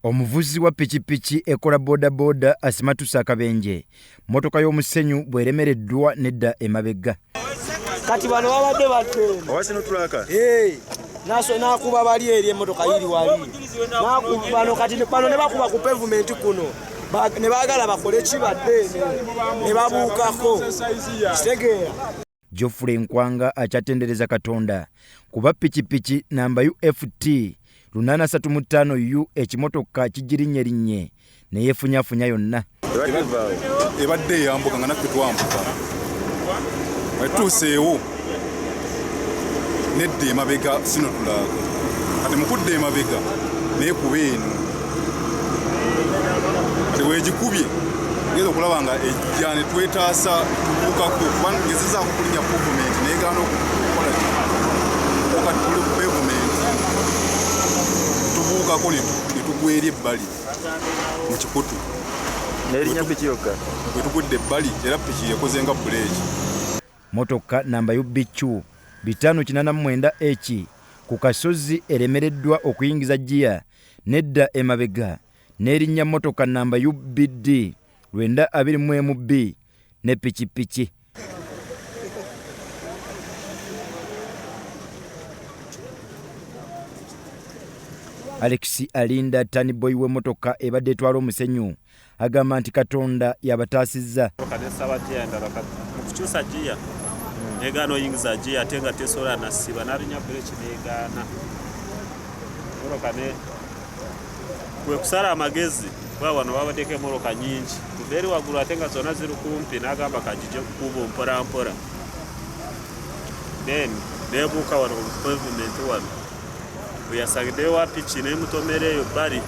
Omuvuzi wa pikipiki ekola boda boda asimatusa akabenje. Motoka y'omusenyu bweremereddwa nedda emabega. Kati bano babadde batema. Owasino tulaka. Naso nakuba bali eri emotoka yiri wali. Nakuba bano kati bano ne bakuba ku pavement kuno. Ne bagala bakole kibadde ne babuukako. Kitegeera. Geoffrey Nkwanga akyatendereza Katonda kuba pikipiki namba UFT 835U ekimotoka kijirinnye ne yefunyafunya yonna. Ebadde yambuka nga naffe twambuka. Wetuuseewo nedda emabega sino tulaka. Kati mukudde emabega naye kuba eno. Kati weegikubye ngeze okulaba nga ejja ne twetaasa tubuukako kuba ngezezaako kulinnya pavement naye gaana okukola kati tuli ku pavement tubuukako ne tugwa eri ebbali mu kikutu n'erinnya piki yokka bwe tugudde ebbali era piki yakoze nga buleeki. Motoka namba UBQ 589H ku kasozi eremereddwa okuyingiza giya nedda emabega n'erinnya motoka namba UBD 921B ne pikipiki. Alex Alinda tani boy we motoka ebadde etwala omusenyu agamba nti Katonda yabataasizza. Mukukyusa giya negaana oyingiza giya ate nga tesobola nasiba n'alinya buleki negaana moroka ne kwe kusala amagezi kuba wano babaddeko emoroka nyingi kuva eri waggulu ate nga zonna ziri kumpi n'agamba kagije kukuba mpolampola then neebuuka wano ku pavement wano bweyasagiddeyo wa piki n'emutomereeyo bbali.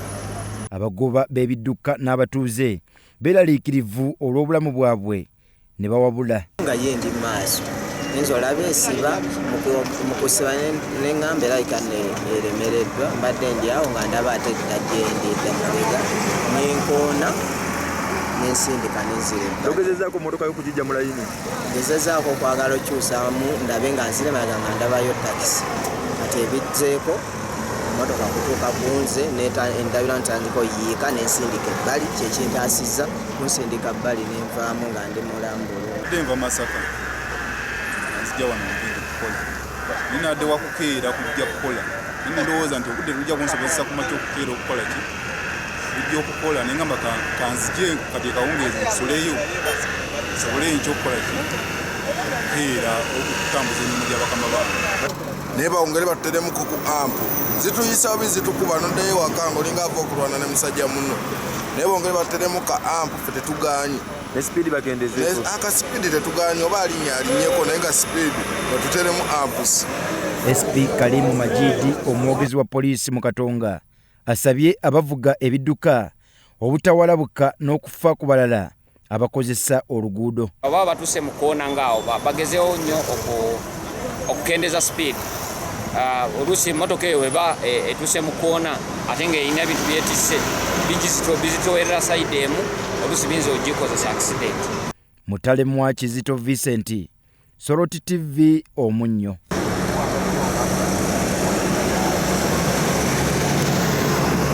Abagoba b'ebidduka n'abatuuze beeraliikirivu olw'obulamu bwabwe ne bawabula. Nga ye ndi maaso nzo olabe esiba mu kusiba n'eŋŋamba erabika eremereddwa mbadde ndi awo nga ndaba ate tajjendedde mabega n'enkoona n'ensindika n'enziremba. Togezezaako motoka y'okugijja mu layini? Gezezaako okwagala okyusaamu ndabe nga nziremaga nga ndabayo takisi kati ebizzeeko motoka kutuuka kunze endabira ntandika oyiika n'ensindika ebbali kyekintaasizza kunsindika bbali n'envaamu nga ndi mulamu bulungi. Nva Masaka nzija wano ngenda kukola nina adde wakukeera kujja kukola nina ndowooza nti obudde tujja kunsobozesa kumakya okukeera okukola ki bijja okukola naye ngamba kanzije kati kawungeezi nsoleyo nsobole nkyokukola ki kukeera okutambuza emirimu gy'abakama bange naye bawongere batteremuko ku ampu zituyisa obi zitukuba noddeyo waka ng'olinga ava okulwana ne musajja muno naye bongere batteremu ka ampu ffe tetugaanye ne sipiidi bakendezeeko akasipiidi tetugaanye oba alinnyeeko naye nga sipiidi batuteremu ampusi. SP Kalimu Majidi omwogezi wa poliisi mu Katonga asabye abavuga ebidduka obutawalabuka n'okufa ku balala abakozesa oluguudo. Baba batuse mu koona ngaawo bagezeewo nnyo okukendeza sipiidi. Oluusi motoka eyo eba etuse mu koona ate ng'erina ebintu byetisse bizitowerera sayidi emu oluusi biyinza ogikozesa accident. Mutale mwa Kizito Vincent, Soroti TV Omunnyo.